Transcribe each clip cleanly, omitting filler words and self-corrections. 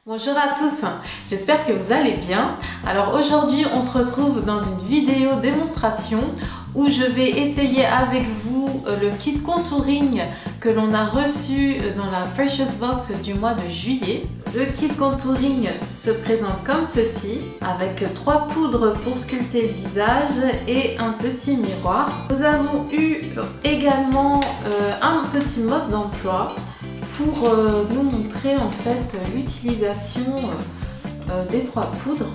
Bonjour à tous, j'espère que vous allez bien. Alors aujourd'hui on se retrouve dans une vidéo démonstration où je vais essayer avec vous le kit contouring que l'on a reçu dans la Precious Box du mois de juillet. Le kit contouring se présente comme ceci, avec 3 poudres pour sculpter le visage et un petit miroir. Nous avons eu également un petit mode d'emploi pour nous montrer en fait l'utilisation des 3 poudres.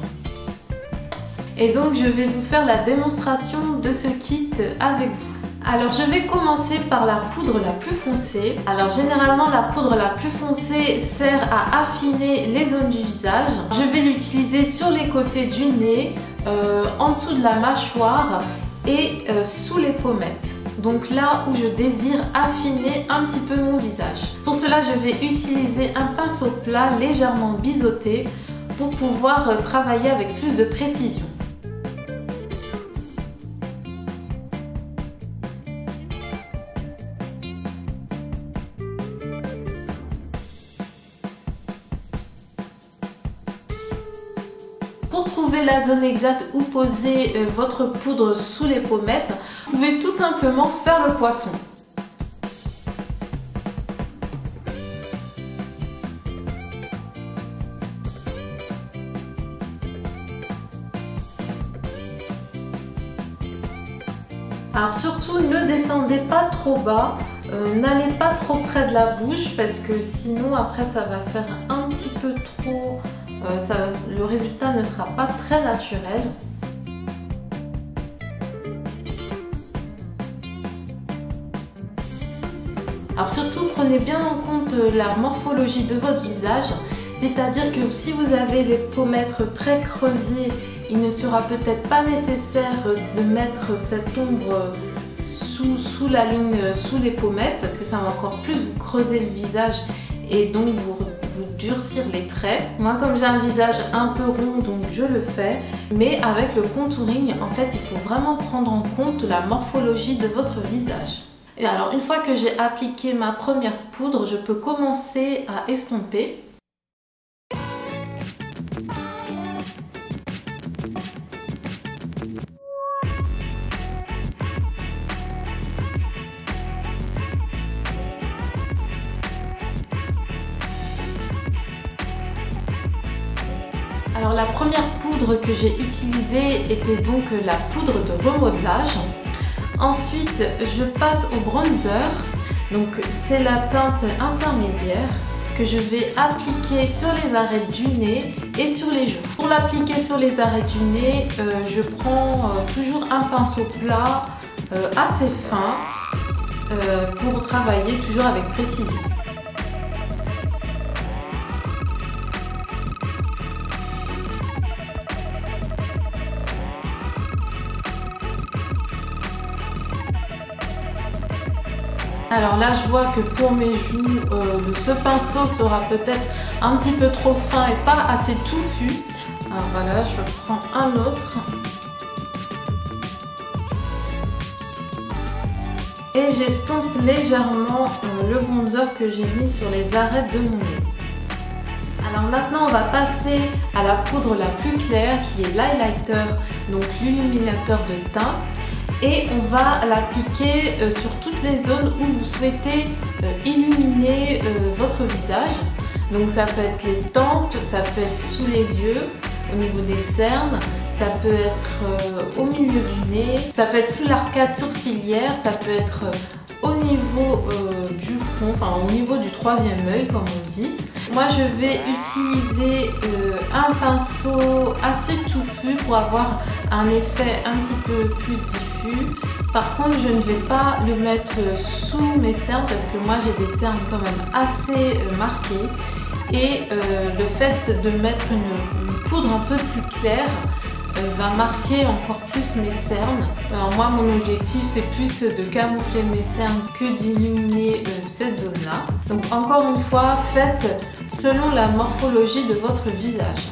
Et donc je vais vous faire la démonstration de ce kit avec vous. Alors je vais commencer par la poudre la plus foncée. Alors généralement la poudre la plus foncée sert à affiner les zones du visage. Je vais l'utiliser sur les côtés du nez, en dessous de la mâchoire et sous les pommettes. Donc là où je désire affiner un petit peu mon visage. Pour cela, je vais utiliser un pinceau plat légèrement biseauté pour pouvoir travailler avec plus de précision. Pour trouver la zone exacte où poser votre poudre sous les pommettes, vous pouvez tout simplement faire le poisson. Alors surtout, ne descendez pas trop bas, n'allez pas trop près de la bouche parce que sinon après ça va faire un petit peu trop, le résultat ne sera pas très naturel. Alors surtout, prenez bien en compte la morphologie de votre visage, c'est-à-dire que si vous avez les pommettes très creusées, il ne sera peut-être pas nécessaire de mettre cette ombre sous la ligne, sous les pommettes, parce que ça va encore plus vous creuser le visage et donc vous durcir les traits. Moi, comme j'ai un visage un peu rond, donc je le fais, mais avec le contouring, en fait, il faut vraiment prendre en compte la morphologie de votre visage. Et alors, une fois que j'ai appliqué ma première poudre, je peux commencer à estomper. Alors la première poudre que j'ai utilisée était donc la poudre de remodelage. Ensuite, je passe au bronzer. Donc c'est la teinte intermédiaire que je vais appliquer sur les arêtes du nez et sur les joues. Pour l'appliquer sur les arêtes du nez, je prends toujours un pinceau plat assez fin pour travailler toujours avec précision. Alors là, je vois que pour mes joues, ce pinceau sera peut-être un petit peu trop fin et pas assez touffu. Alors voilà, je prends un autre. Et j'estompe légèrement le bronzer que j'ai mis sur les arêtes de mon nez. Alors maintenant, on va passer à la poudre la plus claire qui est l'highlighter, donc l'illuminateur de teint. Et on va l'appliquer sur toutes les zones où vous souhaitez illuminer votre visage. Donc ça peut être les tempes, ça peut être sous les yeux, au niveau des cernes, ça peut être au milieu du nez, ça peut être sous l'arcade sourcilière, ça peut être au niveau du front, enfin au niveau du 3e œil comme on dit. Moi je vais utiliser un pinceau assez touffu pour avoir un effet un petit peu plus diffus. Par contre je ne vais pas le mettre sous mes cernes parce que moi j'ai des cernes quand même assez marquées et le fait de mettre une poudre un peu plus claire va marquer encore plus mes cernes. Alors moi mon objectif c'est plus de camoufler mes cernes que d'illuminer cette zone là. Donc encore une fois, faites selon la morphologie de votre visage.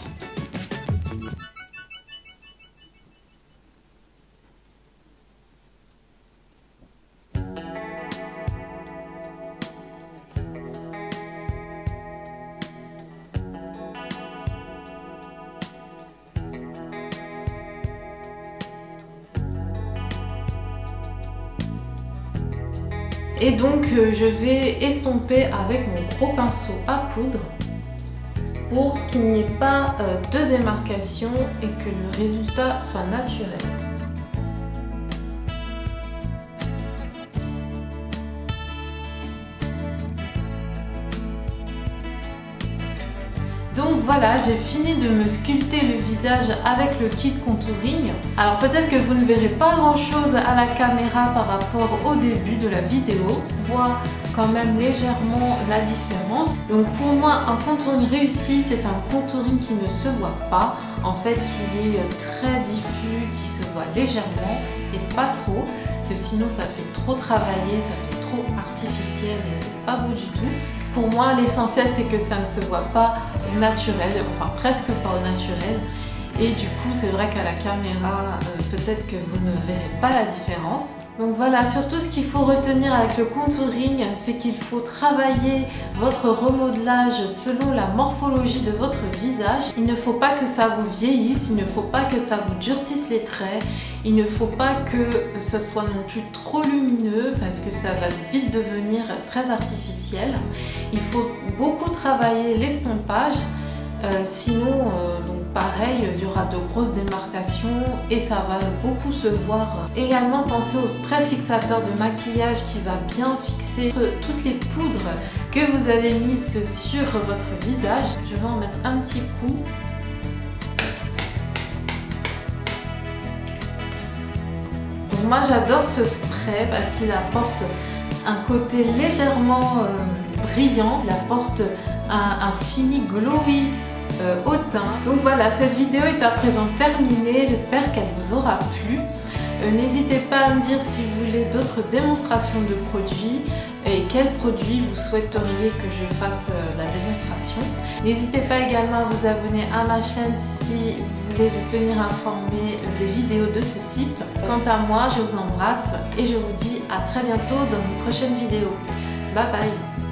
Et donc je vais estomper avec mon gros pinceau à poudre pour qu'il n'y ait pas de démarcation et que le résultat soit naturel. Donc voilà, j'ai fini de me sculpter le visage avec le kit contouring. Alors peut-être que vous ne verrez pas grand chose à la caméra par rapport au début de la vidéo. On voit quand même légèrement la différence. Donc pour moi, un contouring réussi, c'est un contouring qui ne se voit pas. En fait, qui est très diffus, qui se voit légèrement et pas trop. Parce que sinon ça fait trop travailler, ça fait trop artificiel et c'est pas beau du tout. Pour moi, l'essentiel, c'est que ça ne se voit pas au naturel, enfin presque pas au naturel. Et du coup, c'est vrai qu'à la caméra, peut-être que vous ne verrez pas la différence. Donc voilà, surtout ce qu'il faut retenir avec le contouring, c'est qu'il faut travailler votre remodelage selon la morphologie de votre visage. Il ne faut pas que ça vous vieillisse, il ne faut pas que ça vous durcisse les traits, il ne faut pas que ce soit non plus trop lumineux parce que ça va vite devenir très artificiel. Il faut beaucoup travailler l'estompage, sinon donc pareil, il y aura de grosses démarcations et ça va beaucoup se voir. Également, pensez au spray fixateur de maquillage qui va bien fixer toutes les poudres que vous avez mises sur votre visage. Je vais en mettre un petit coup. Donc moi j'adore ce spray parce qu'il apporte un côté légèrement brillant, il apporte un fini glowy au teint. Donc voilà, cette vidéo est à présent terminée, j'espère qu'elle vous aura plu. N'hésitez pas à me dire si vous voulez d'autres démonstrations de produits et quels produits vous souhaiteriez que je fasse la démonstration. N'hésitez pas également à vous abonner à ma chaîne si vous voulez vous tenir informé des vidéos de ce type. Quant à moi, je vous embrasse et je vous dis à très bientôt dans une prochaine vidéo. Bye bye!